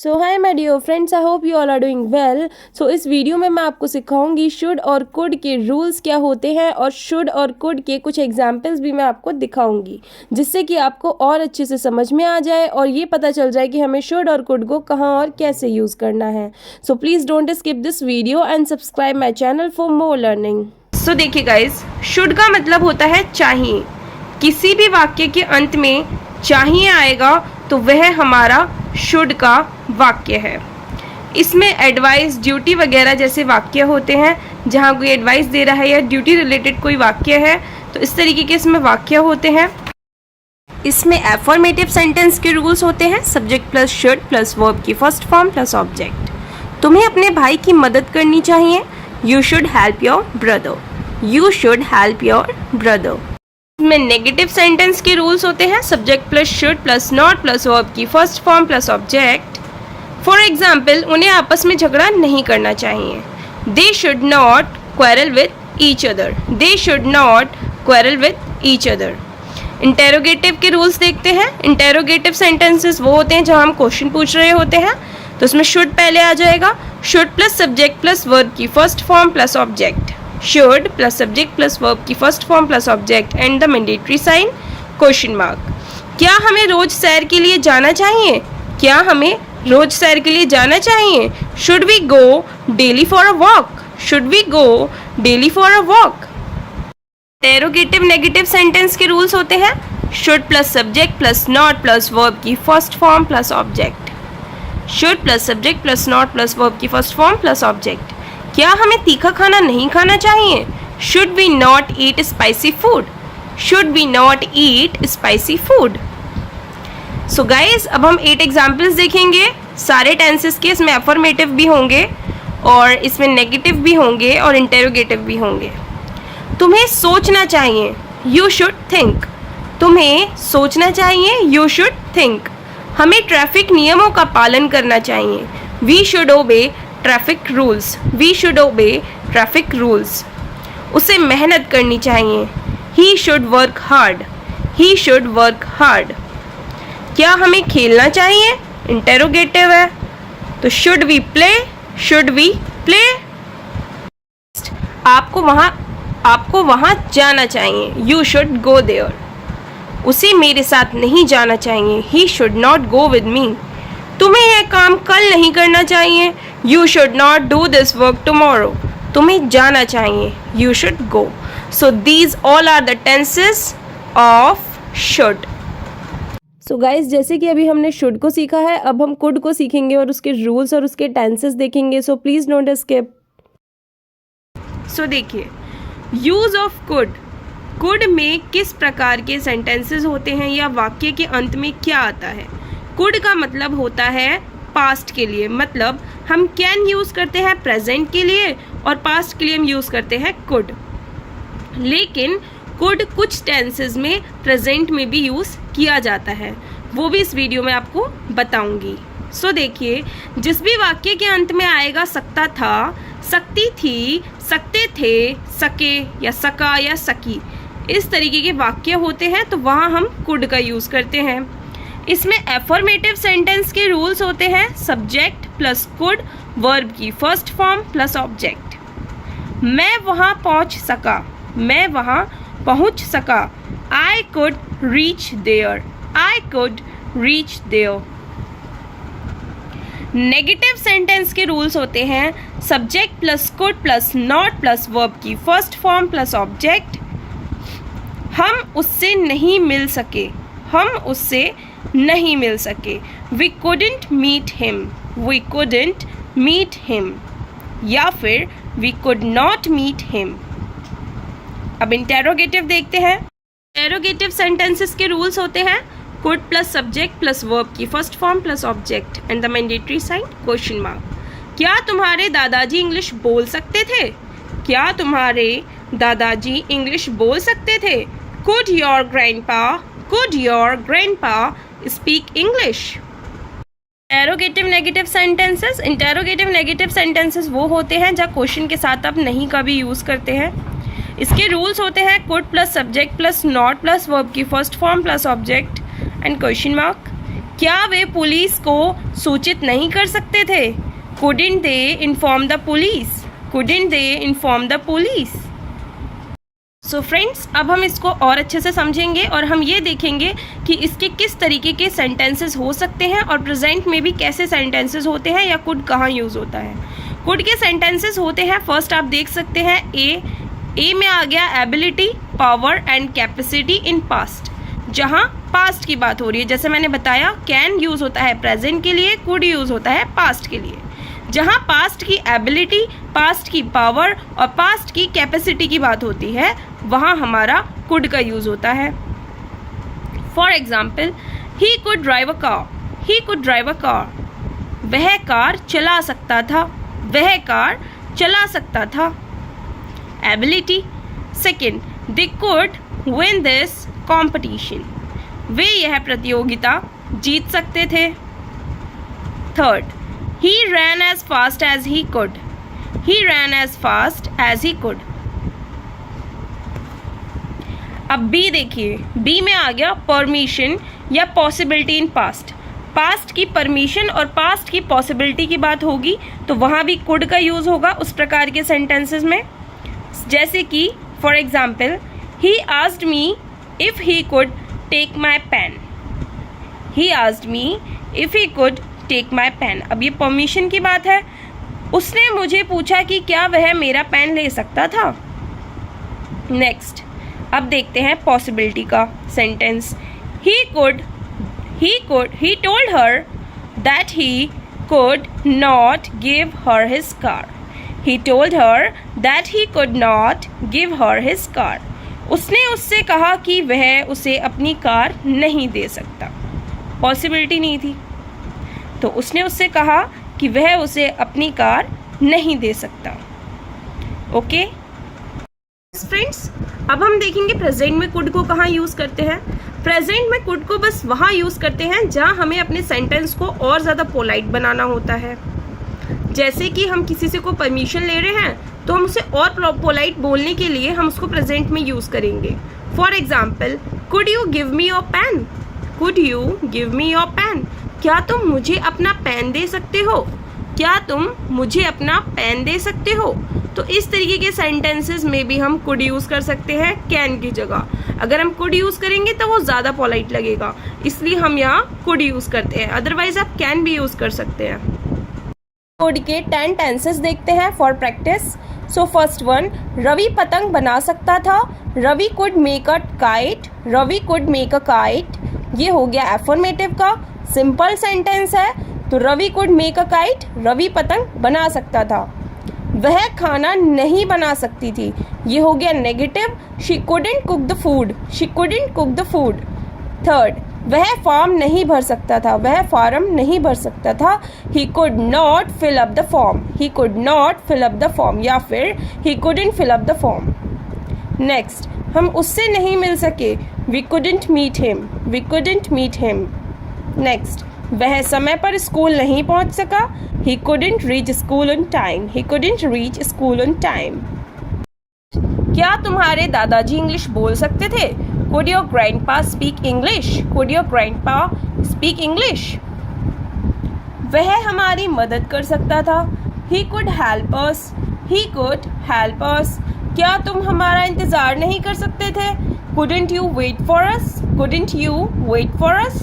So hi my dear friends, I hope you all are doing well. So इस video में मैं आपको सिखाऊंगी शुड और कुड के रूल्स क्या होते हैं और शुड और कुड के कुछ एग्जांपल्स भी मैं आपको दिखाऊंगी, जिससे कि आपको और अच्छे से समझ में आ जाए और ये पता चल जाए कि हमें शुड और कुड को कहाँ और कैसे यूज़ करना है। So please don't skip this video and subscribe my channel for more learning. So देखिए गाइज, शुड का मतलब होता है चाहिए। किसी भी वाक्य के अंत में चाहिए आएगा तो वह हमारा शुड का वाक्य है। इसमें एडवाइस, ड्यूटी वगैरह जैसे वाक्य होते हैं। जहाँ कोई एडवाइस दे रहा है या ड्यूटी रिलेटेड कोई वाक्य है तो इस तरीके के इसमें वाक्य होते हैं। इसमें एफर्मेटिव सेंटेंस के रूल्स होते हैं। Subject plus should plus verb की फर्स्ट फॉर्म प्लस ऑब्जेक्ट। तुम्हें अपने भाई की मदद करनी चाहिए। You should help your brother. You should help your brother. में नेगेटिव सेंटेंस के रूल्स होते हैं। Subject plus should plus not plus verb की first form plus object. For example, उन्हें आपस में झगड़ा नहीं करना चाहिए। They should not quarrel with each other. They should not quarrel with each other. Interrogative के रूल्स देखते हैं। इंटेरोगेटिव सेंटेंसेस वो होते हैं जहां हम क्वेश्चन पूछ रहे होते हैं, तो उसमें शुड पहले आ जाएगा। Should plus subject plus verb की first form plus object. Should plus subject plus verb की first form plus object and the mandatory sign question mark. क्या हमें रोज सैर के लिए जाना चाहिए? क्या हमें रोज सैर के लिए जाना चाहिए? Should we go daily for a walk? Should we go daily for a walk? Interrogative negative sentence के रूल्स होते हैं। Should plus subject plus not plus verb की first form plus object. Should plus subject plus not plus verb की first form plus object. क्या हमें तीखा खाना नहीं खाना चाहिए? Should we not eat spicy food? Should we not eat spicy food? So guys, अब हम 8 एग्जाम्पल्स देखेंगे सारे टेंसेस के। इसमें अफर्मेटिव भी होंगे और इसमें नेगेटिव भी होंगे और इंटेरोगेटिव भी होंगे। तुम्हें सोचना चाहिए। You should think. तुम्हें सोचना चाहिए। You should think. हमें ट्रैफिक नियमों का पालन करना चाहिए। We should obey traffic rules. We should obey traffic rules. उसे मेहनत करनी चाहिए। He should work hard. He should work hard. क्या हमें खेलना चाहिए? इंटेरोगेटिव है तो should we play? Should we play? आपको वहाँ जाना चाहिए। You should go there. उसे मेरे साथ नहीं जाना चाहिए। He should not go with me. तुम्हें यह काम कल नहीं करना चाहिए। You should not do this work tomorrow. तुम्हें जाना चाहिए। You should go. So these all are the tenses of should. So guys, जैसे कि अभी हमने शुड को सीखा है, अब हम कुड को सीखेंगे और उसके रूल्स और उसके टेंसेस देखेंगे। So please don't skip. So देखिए, यूज ऑफ कुड। कुड में किस प्रकार के सेंटेंसेस होते हैं या वाक्य के अंत में क्या आता है? कुड का मतलब होता है पास्ट के लिए, मतलब हम कैन यूज़ करते हैं प्रेजेंट के लिए और पास्ट के लिए हम यूज़ करते हैं कुड। लेकिन कुड कुछ टेंसेस में प्रेजेंट में भी यूज़ किया जाता है, वो भी इस वीडियो में आपको बताऊंगी। सो देखिए, जिस भी वाक्य के अंत में आएगा सकता था, सकती थी, सकते थे, सके या सका या सकी, इस तरीके के वाक्य होते हैं तो वहाँ हम कुड का यूज़ करते हैं। इसमें एफर्मेटिव सेंटेंस के रूल्स होते हैं। सब्जेक्ट प्लस कुड वर्ब की फर्स्ट फॉर्म प्लस ऑब्जेक्ट। मैं वहाँ पहुँच सका। मैं वहाँ पहुँच सका। I could reach there. I could reach there. Negative sentence के रूल्स होते हैं। Subject plus could plus not plus verb की फर्स्ट फॉर्म प्लस ऑब्जेक्ट। हम उससे नहीं मिल सके। हम उससे नहीं मिल सके। We couldn't meet him. We couldn't meet him. या फिर we could not meet him. अब इंटेरोगेटिव देखते हैं। इंटेरोगेटिव सेंटेंसेस के रूल्स होते हैं। Could plus subject plus verb की first form plus object and the mandatory sign question mark. क्या तुम्हारे दादाजी इंग्लिश बोल सकते थे? क्या तुम्हारे दादाजी इंग्लिश बोल सकते थे? Could your grandpa speak English? Interrogative negative sentences. Interrogative negative sentences वो होते हैं जहाँ क्वेश्चन के साथ आप नहीं का भी यूज़ करते हैं। इसके रूल्स होते हैं could plus subject plus not plus verb की first form plus object and question mark. क्या वे पुलिस को सूचित नहीं कर सकते थे? Couldn't they inform the police? Couldn't they inform the police? So friends, अब हम इसको और अच्छे से समझेंगे और हम ये देखेंगे कि इसके किस तरीके के सेंटेंसेस हो सकते हैं और प्रेजेंट में भी कैसे सेंटेंसेस होते हैं या कुड कहाँ यूज़ होता है। कुड के सेंटेंसेस होते हैं, फर्स्ट आप देख सकते हैं ए में आ गया ability, power and capacity in past, जहाँ पास्ट की बात हो रही है। जैसे मैंने बताया, कैन यूज़ होता है प्रेजेंट के लिए, कुड यूज़ होता है पास्ट के लिए। जहाँ पास्ट की एबिलिटी, पास्ट की पावर और पास्ट की कैपेसिटी की बात होती है, वहाँ हमारा कुड का यूज़ होता है। For example, he could drive a car, he could drive a car, वह कार चला सकता था, वह कार चला सकता था। Ability. Second, they could win this competition, वे यह प्रतियोगिता जीत सकते थे। Third, he ran as fast as he could, he ran as fast as he could। अब बी देखिए, बी में आ गया परमिशन या पॉसिबिलिटी इन पास्ट। पास्ट की परमिशन और पास्ट की पॉसिबिलिटी की बात होगी तो वहाँ भी कुड का यूज़ होगा उस प्रकार के सेंटेंसेस में। जैसे कि for example, he asked me if he could take my pen, he asked me if he could take my pen. अब ये परमिशन की बात है, उसने मुझे पूछा कि क्या वह मेरा पेन ले सकता था। नेक्स्ट, अब देखते हैं पॉसिबिलिटी का sentence. He told her that he could not give her his car, he told her that he could not give her his car. उसने उससे कहा कि वह उसे अपनी कार नहीं दे सकता, पॉसिबिलिटी नहीं थी, तो उसने उससे कहा कि वह उसे अपनी कार नहीं दे सकता। ओके फ्रेंड्स, अब हम देखेंगे प्रेजेंट में कुड को कहाँ यूज़ करते हैं। प्रेजेंट में कुड को बस वहाँ यूज़ करते हैं जहाँ हमें अपने सेंटेंस को और ज़्यादा पोलाइट बनाना होता है। जैसे कि हम किसी से कोई परमिशन ले रहे हैं तो हम उसे और पोलाइट बोलने के लिए हम उसको प्रेजेंट में यूज़ करेंगे। For example, could you give me your pen, could you give me your pen, क्या तुम मुझे अपना पेन दे सकते हो, क्या तुम मुझे अपना पेन दे सकते हो। तो इस तरीके के सेंटेंसेस में भी हम कुड यूज़ कर सकते हैं कैन की जगह। अगर हम कुड यूज़ करेंगे तो वो ज़्यादा पोलाइट लगेगा, इसलिए हम यहाँ कुड यूज़ करते हैं, अदरवाइज आप कैन भी यूज़ कर सकते हैं। कुड के 10 टेंसेस देखते हैं for practice. So first one, Ravi पतंग बना सकता था, Ravi could make a kite, Ravi could make a kite. ये हो गया एफर्मेटिव का, सिंपल सेंटेंस है। तो Ravi could make a kite, Ravi पतंग बना सकता था। वह खाना नहीं बना सकती थी, ये हो गया negative, she couldn't cook the food, she couldn't cook the food. Third, वह फॉर्म नहीं भर सकता था, वह फॉर्म नहीं भर सकता था, he could not fill up the form, he could not fill up the form, या फिर he couldn't fill up the form. Next, हम उससे नहीं मिल सके, we couldn't meet him, we couldn't meet him. Next, वह समय पर स्कूल नहीं पहुंच सका, he couldn't reach school on time, he couldn't reach school on time। क्या तुम्हारे दादाजी इंग्लिश बोल सकते थे, could your grandpa speak English, could your grandpa speak English। वह हमारी मदद कर सकता था, he could help us, he could help us। क्या तुम हमारा इंतज़ार नहीं कर सकते थे, couldn't you wait for us, couldn't you wait for us।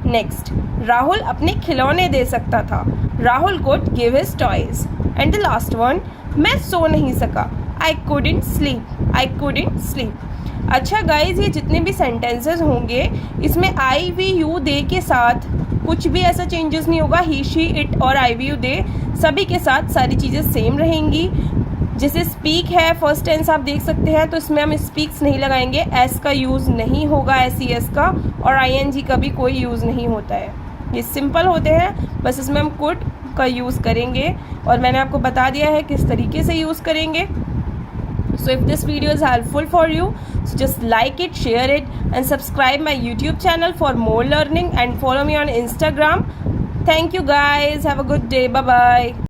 Next, Rahul अपने खिलौने दे सकता था, Rahul could give his toys. And the last one, मैं सो नहीं सका, I couldn't sleep, I couldn't sleep. अच्छा गाइज, ये जितने भी सेंटेंसेस होंगे इसमें आई वी यू दे के साथ कुछ भी ऐसा चेंजेस नहीं होगा, ही शी इट और आई वी यू दे सभी के साथ सारी चीज़ें सेम रहेंगी। जैसे स्पीक है फर्स्ट टेंस आप देख सकते हैं, तो इसमें हम स्पीक्स नहीं लगाएंगे, एस का यूज़ नहीं होगा, एस ई एस का, और आई एन जी का भी कोई यूज़ नहीं होता है। ये सिंपल होते हैं, बस इसमें हम कुड का यूज़ करेंगे और मैंने आपको बता दिया है किस तरीके से यूज़ करेंगे। So if this video is helpful for you, so just like it, share it and subscribe my YouTube channel for more learning and follow me on Instagram. Thank you guys. Have a good day. Bye bye.